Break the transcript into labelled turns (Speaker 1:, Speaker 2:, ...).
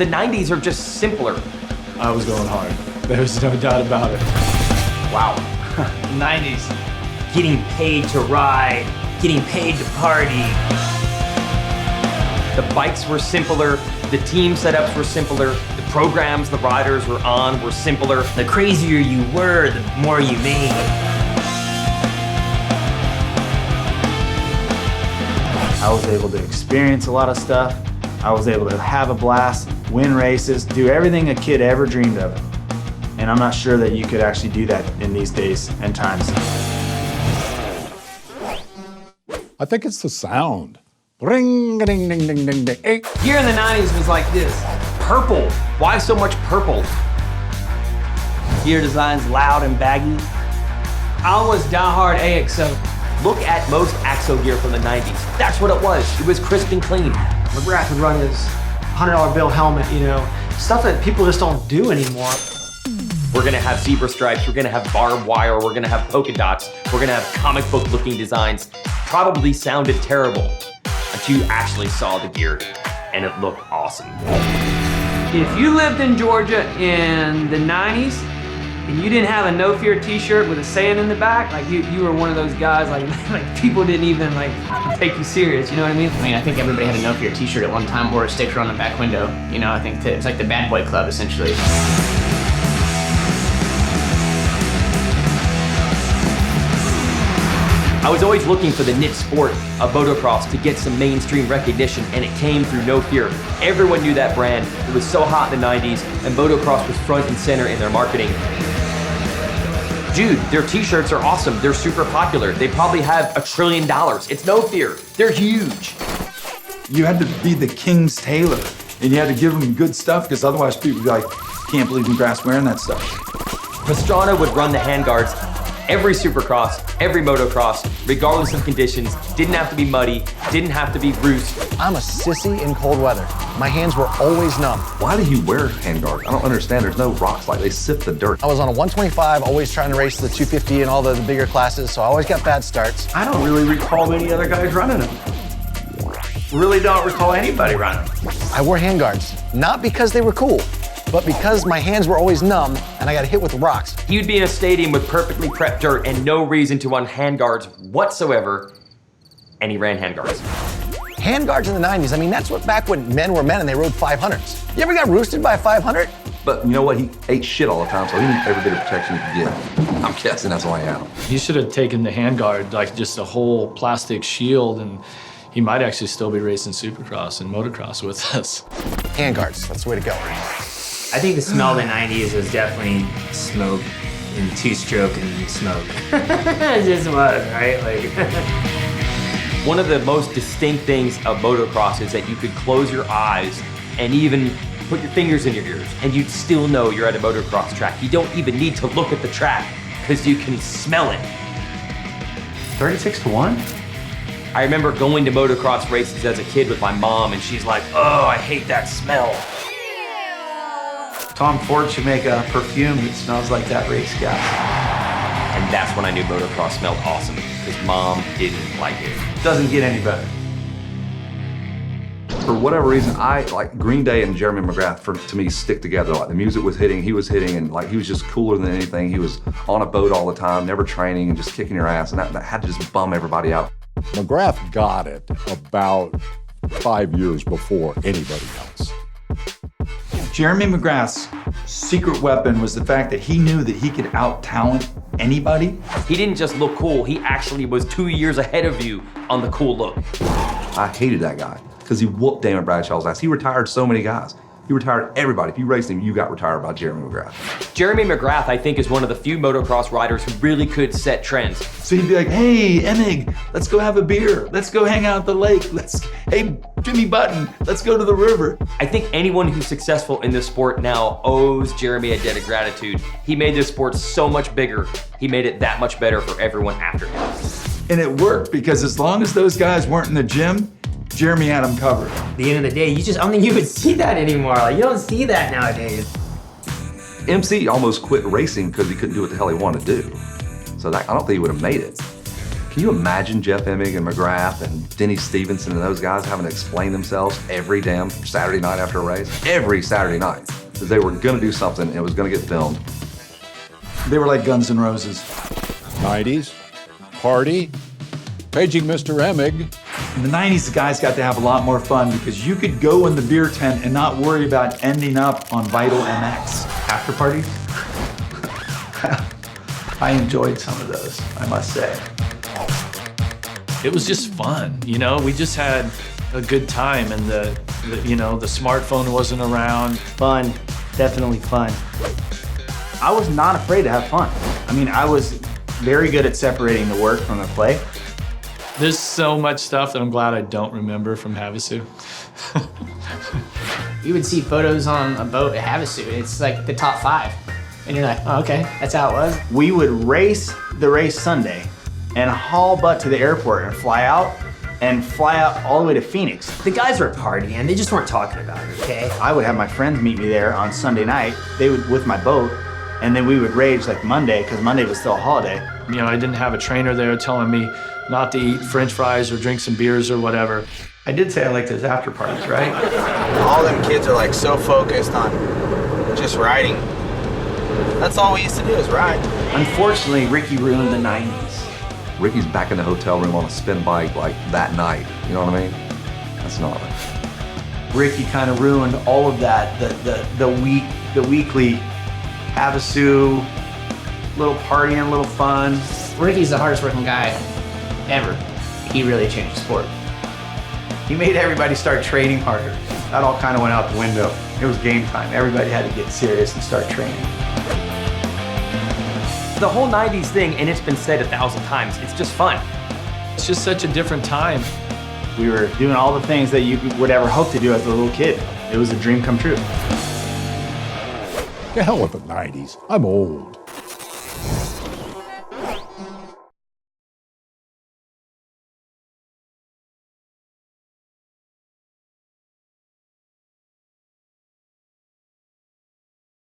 Speaker 1: The 90s are just simpler.
Speaker 2: I was going hard. There's no doubt about it.
Speaker 1: Wow.
Speaker 3: 90s. Getting paid to ride, getting paid to party.
Speaker 1: The bikes were simpler, the team setups were simpler, the programs the riders were on were simpler.
Speaker 3: The crazier you were, the more you made.
Speaker 4: I was able to experience a lot of stuff. I was able to have a blast, win races, do everything a kid ever dreamed of. And I'm not sure that you could actually do that in these days and times.
Speaker 5: I think it's the sound. Ring, ding, ding, ding, ding, ding. Hey.
Speaker 6: Gear in the 90s was like this.
Speaker 1: Purple. Why so much purple?
Speaker 3: Gear design's loud and baggy.
Speaker 6: I was diehard AXO.
Speaker 1: Look at most AXO gear from the 90s. That's what it was. It was crisp and clean.
Speaker 6: McGrath would run his $100 bill helmet, you know, stuff that people just don't do anymore.
Speaker 1: We're gonna have zebra stripes, we're gonna have barbed wire, we're gonna have polka dots, we're gonna have comic book looking designs. Probably sounded terrible until you actually saw the gear and it looked awesome.
Speaker 6: If you lived in Georgia in the 90s and you didn't have a No Fear t-shirt with a saying in the back, like you were one of those guys, like people didn't even like take you serious, you know what I mean?
Speaker 3: I mean, I think everybody had a No Fear t-shirt at one time or a sticker on the back window. You know, I think it's like the bad boy club, essentially.
Speaker 1: I was always looking for the niche sport of motocross to get some mainstream recognition, and it came through No Fear. Everyone knew that brand. It was so hot in the 90s, and motocross was front and center in their marketing. Dude, their t-shirts are awesome. They're super popular. They probably have $1 trillion. It's No Fear. They're huge.
Speaker 7: You had to be the king's tailor, and you had to give them good stuff, because otherwise people would be like, can't believe McGrath's wearing that stuff.
Speaker 1: Pastrana would run the handguards every supercross, every motocross, regardless of conditions. Didn't have to be muddy, didn't have to be roost.
Speaker 8: I'm a sissy in cold weather. My hands were always numb.
Speaker 9: Why do you wear handguards? I don't understand. There's no rocks, like they sift the dirt.
Speaker 8: I was on a 125, always trying to race the 250 and all the bigger classes, so I always got bad starts.
Speaker 4: I don't really recall many other guys running them. Really don't recall anybody running them.
Speaker 8: I wore handguards, not because they were cool, but because my hands were always numb and I got hit with rocks.
Speaker 1: He would be in a stadium with perfectly prepped dirt and no reason to run handguards whatsoever, and he ran handguards.
Speaker 8: Handguards in the 90s, I mean, that's what back when men were men and they rode 500s. You ever got roosted by a 500?
Speaker 9: But you know what? He ate shit all the time, so he needed every bit of protection he could get. I'm guessing that's why I had him.
Speaker 2: He should have taken the handguard, like just a whole plastic shield, and he might actually still be racing supercross and motocross with us.
Speaker 8: Handguards, that's the way to go.
Speaker 3: I think the smell of the 90s was definitely smoke and two-stroke and smoke. It just was, right? Like.
Speaker 1: One of the most distinct things of motocross is that you could close your eyes and even put your fingers in your ears and you'd still know you're at a motocross track. You don't even need to look at the track because you can smell it.
Speaker 4: 36-1?
Speaker 1: I remember going to motocross races as a kid with my mom and she's like, oh, I hate that smell.
Speaker 4: Tom Ford should make a perfume that smells like that race gas.
Speaker 1: And that's when I knew motocross smelled awesome, because Mom didn't like it.
Speaker 4: Doesn't get any better.
Speaker 9: For whatever reason, like Green Day and Jeremy McGrath, to me, stick together. Like the music was hitting, he was hitting, and like he was just cooler than anything. He was on a boat all the time, never training, and just kicking your ass, and that had to just bum everybody out.
Speaker 5: McGrath got it about 5 years before anybody else.
Speaker 7: Jeremy McGrath's secret weapon was the fact that he knew that he could out-talent anybody.
Speaker 1: He didn't just look cool, he actually was 2 years ahead of you on the cool look.
Speaker 9: I hated that guy because he whooped Damon Bradshaw's ass. He retired so many guys. He retired everybody. If you raced him, you got retired by Jeremy McGrath.
Speaker 1: Jeremy McGrath, I think, is one of the few motocross riders who really could set trends.
Speaker 7: So he'd be like, hey, Emig, let's go have a beer. Let's go hang out at the lake. Hey, Jimmy Button, let's go to the river.
Speaker 1: I think anyone who's successful in this sport now owes Jeremy a debt of gratitude. He made this sport so much bigger. He made it that much better for everyone after him.
Speaker 7: And it worked because as long as those guys weren't in the gym, Jeremy had them covered.
Speaker 3: At the end of the day, I don't think you would see that anymore. Like, you don't see that nowadays.
Speaker 9: MC almost quit racing because he couldn't do what the hell he wanted to do. So I don't think he would have made it. Can you imagine Jeff Emig and McGrath and Denny Stevenson and those guys having to explain themselves every damn Saturday night after a race? Every Saturday night. Because they were gonna do something and it was gonna get filmed.
Speaker 7: They were like Guns N' Roses.
Speaker 5: 90s, party, paging Mr. Emig.
Speaker 7: In the 90s, the guys got to have a lot more fun because you could go in the beer tent and not worry about ending up on Vital MX.
Speaker 10: After parties? I enjoyed some of those, I must say.
Speaker 2: It was just fun, you know? We just had a good time, and the smartphone wasn't around.
Speaker 4: Fun, definitely fun. I was not afraid to have fun. I mean, I was very good at separating the work from the play.
Speaker 2: There's so much stuff that I'm glad I don't remember from Havasu.
Speaker 3: You would see photos on a boat at Havasu. It's like the top 5. And you're like, oh, okay, that's how it was.
Speaker 4: We would race the race Sunday and haul butt to the airport and fly out all the way to Phoenix.
Speaker 3: The guys were partying, they just weren't talking about it, okay?
Speaker 4: I would have my friends meet me there on Sunday night. They would with my boat, and then we would rage like Monday, because Monday was still a holiday.
Speaker 2: You know, I didn't have a trainer there telling me not to eat French fries or drink some beers or whatever.
Speaker 10: I did say I liked those after parties, right?
Speaker 11: All them kids are like so focused on just riding. That's all we used to do is ride.
Speaker 10: Unfortunately, Ricky ruined the 90s.
Speaker 9: Ricky's back in the hotel room on a spin bike like that night. You know what I mean? That's not it.
Speaker 10: Ricky kind of ruined all of that. The weekly Havasu, little partying, little fun.
Speaker 3: Ricky's the hardest working guy ever. He really changed the sport.
Speaker 10: He made everybody start training harder. That all kind of went out the window. It was game time. Everybody had to get serious and start training.
Speaker 1: The whole 90s thing, and it's been said 1,000 times, it's just fun.
Speaker 2: It's just such a different time.
Speaker 4: We were doing all the things that you would ever hope to do as a little kid. It was a dream come true.
Speaker 5: The hell with the 90s. I'm old.